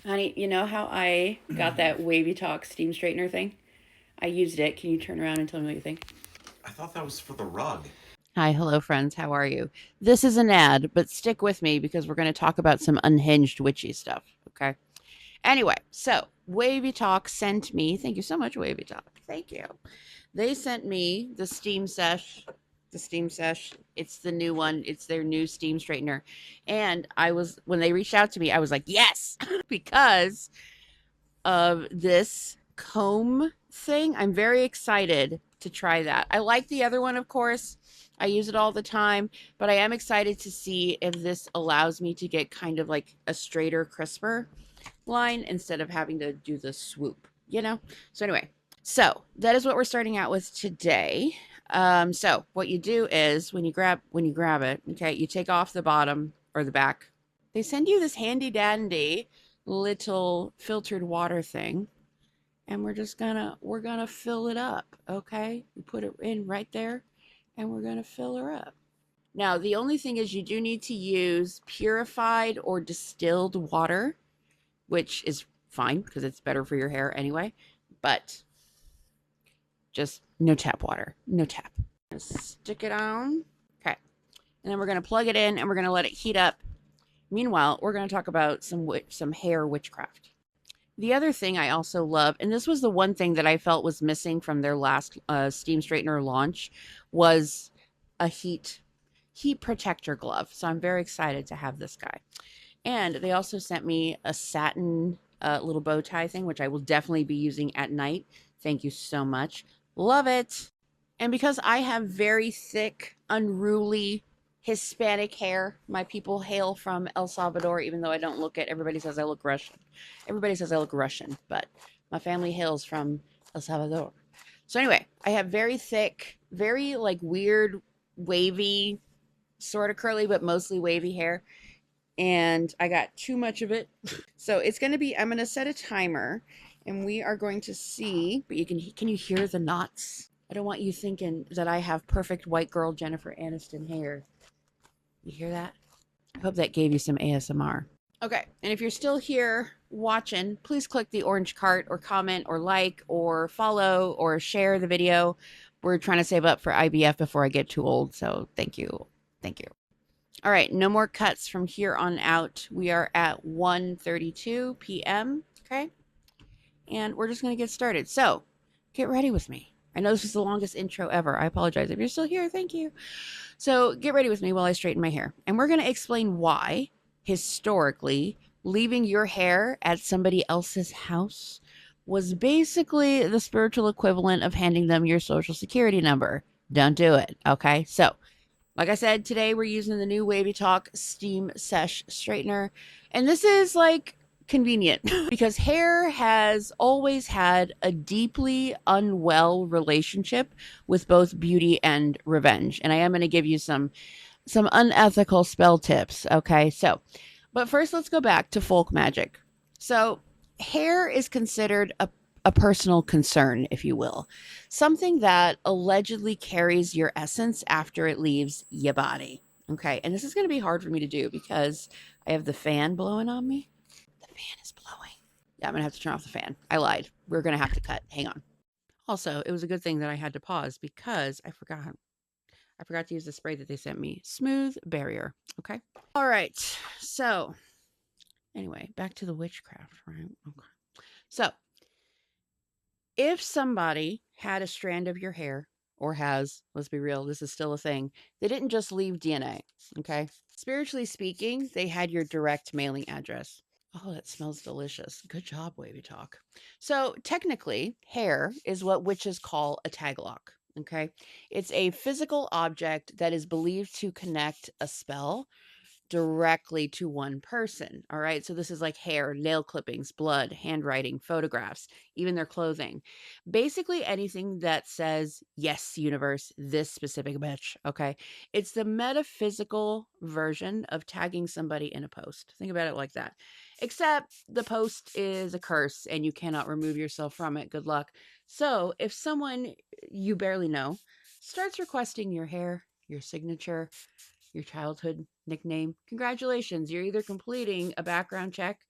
Honey, you know how I got that Wavytalk Steam Straightener thing? I used it. Can you turn around and tell me what you think? I thought that was for the rug. Hi, hello, friends. How are you? This is an ad, but stick with me because we're going to talk about some unhinged witchy stuff. Okay. Anyway, so Wavytalk sent me. Thank you so much, Wavytalk. Thank you. They sent me the Steam Sesh. The Steam Sesh. It's the new one. It's their new Steam Straightener. And when they reached out to me, I was like, yes, because of this comb thing. I'm very excited to try that. I like the other one, of course. I use it all the time, but I am excited to see if this allows me to get kind of like a straighter, crisper line instead of having to do the swoop, you know? So anyway, so that is what we're starting out with today. So what you do is when you grab it, okay, you take off the bottom or the back. They send you this handy dandy little filtered water thing, and we're gonna fill it up, okay? We put it in right there, and we're gonna fill her up. Now, the only thing is you do need to use purified or distilled water, which is fine because it's better for your hair anyway, but just no tap water. No tap. Stick it on. Okay. And then we're going to plug it in and we're going to let it heat up. Meanwhile, we're going to talk about some hair witchcraft. The other thing I also love, and this was the one thing that I felt was missing from their last steam straightener launch, was a heat protector glove. So I'm very excited to have this guy. And they also sent me a satin little bow tie thing, which I will definitely be using at night. Thank you so much. Love it. And because I have very thick, unruly Hispanic hair, my people hail from El Salvador, even though I don't look it. Everybody says I look Russian. Everybody says I look Russian, but my family hails from El Salvador. So anyway, I have very thick, very like weird, wavy, sort of curly, but mostly wavy hair. And I got too much of it. So it's going to be, I'm going to set a timer and we are going to see, but can you hear the knots? I don't want you thinking that I have perfect white girl Jennifer Aniston hair. You hear that? I hope that gave you some ASMR. Okay, and if you're still here watching, please click the orange cart or comment or like or follow or share the video. We're trying to save up for IBF before I get too old, so thank you. Thank you. All right, no more cuts from here on out. We are at 1:32 p.m., okay? And we're just going to get started. So, get ready with me. I know this is the longest intro ever. I apologize. If you're still here, thank you. So, get ready with me while I straighten my hair. And we're going to explain why, historically, leaving your hair at somebody else's house was basically the spiritual equivalent of handing them your social security number. Don't do it, okay? So, like I said, today we're using the new Wavytalk Steam Sesh Straightener. And this is like convenient because hair has always had a deeply unwell relationship with both beauty and revenge. And I am going to give you some unethical spell tips, okay? So, but first let's go back to folk magic. So, hair is considered a personal concern, if you will, something that allegedly carries your essence after it leaves your body. Okay, and this is going to be hard for me to do because I have the fan blowing on me. The fan is blowing. Yeah, I'm going to have to turn off the fan. I lied. We're going to have to cut. Hang on. Also, it was a good thing that I had to pause because I forgot. I forgot to use the spray that they sent me. Smooth barrier. Okay. All right. So, anyway, back to the witchcraft, right? Okay. So, if somebody had a strand of your hair, or has, let's be real, this is still a thing, they didn't just leave DNA, okay? Spiritually speaking, they had your direct mailing address. Oh, that smells delicious. Good job, Wavy Talk. So, technically, hair is what witches call a tag lock, okay? It's a physical object that is believed to connect a spell directly to one person. All right. So this is like hair, nail clippings, blood, handwriting, photographs, even their clothing. Basically anything that says, yes, universe, this specific bitch. Okay. It's the metaphysical version of tagging somebody in a post. Think about it like that. Except the post is a curse and you cannot remove yourself from it. Good luck. So if someone you barely know starts requesting your hair, your signature, your childhood nickname, congratulations, you're either completing a background check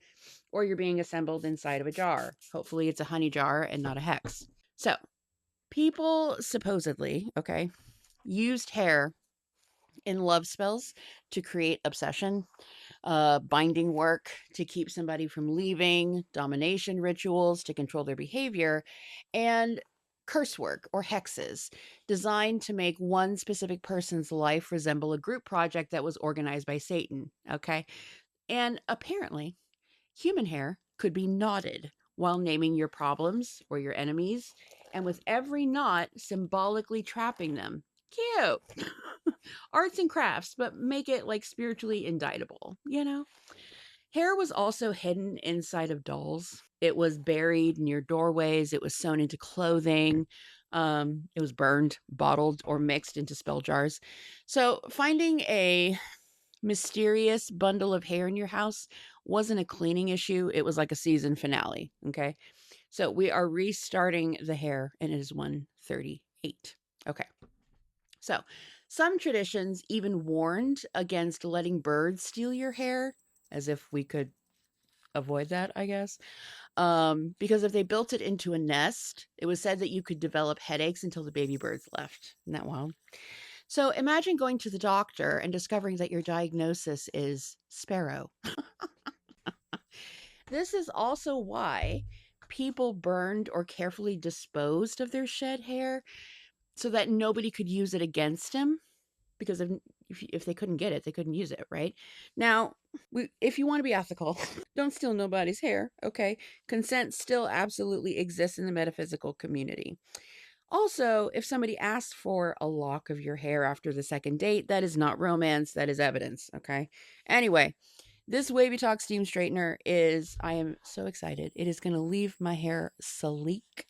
or you're being assembled inside of a jar. Hopefully, it's a honey jar and not a hex. So, people supposedly, okay, used hair in love spells to create obsession, binding work to keep somebody from leaving, domination rituals to control their behavior, and curse work or hexes designed to make one specific person's life resemble a group project that was organized by Satan. Okay. And apparently, human hair could be knotted while naming your problems or your enemies, and with every knot symbolically trapping them. Cute. Arts and crafts, but make it like spiritually indictable, you know? Hair was also hidden inside of dolls. It was buried near doorways. It was sewn into clothing. It was burned, bottled, or mixed into spell jars. So finding a mysterious bundle of hair in your house wasn't a cleaning issue. It was like a season finale. Okay. So we are restarting the hair and it is 1:38. Okay. So some traditions even warned against letting birds steal your hair, as if we could avoid that, I guess. Because if they built it into a nest, it was said that you could develop headaches until the baby birds left. Isn't that wild? So imagine going to the doctor and discovering that your diagnosis is sparrow. This is also why people burned or carefully disposed of their shed hair so that nobody could use it against him. Because if they couldn't get it, they couldn't use it, right? Now, if you want to be ethical, don't steal nobody's hair, okay? Consent still absolutely exists in the metaphysical community. Also, if somebody asks for a lock of your hair after the second date, that is not romance, that is evidence, okay? Anyway, this Wavytalk Steam Straightener is, I am so excited. It is going to leave my hair sleek,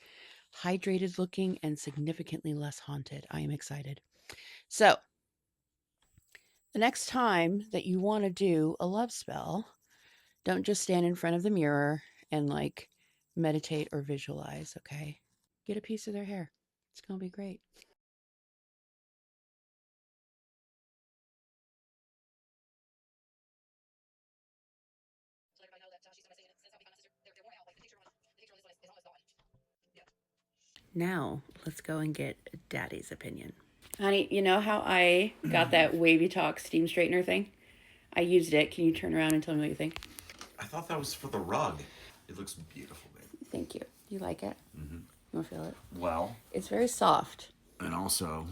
hydrated looking, and significantly less haunted. I am excited. So, the next time that you want to do a love spell, don't just stand in front of the mirror and like meditate or visualize, okay? Get a piece of their hair. It's going to be great. Now, let's go and get Daddy's opinion. Honey, you know how I got that Wavytalk Steam Straightener thing? I used it. Can you turn around and tell me what you think? I thought that was for the rug. It looks beautiful, babe. Thank you. You like it? Mm-hmm. You want to feel it? Well, It's very soft. and also,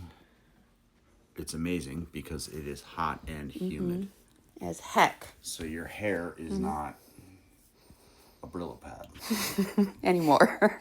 it's amazing because it is hot and humid. As heck. So your hair is not a Brillo pad. Anymore.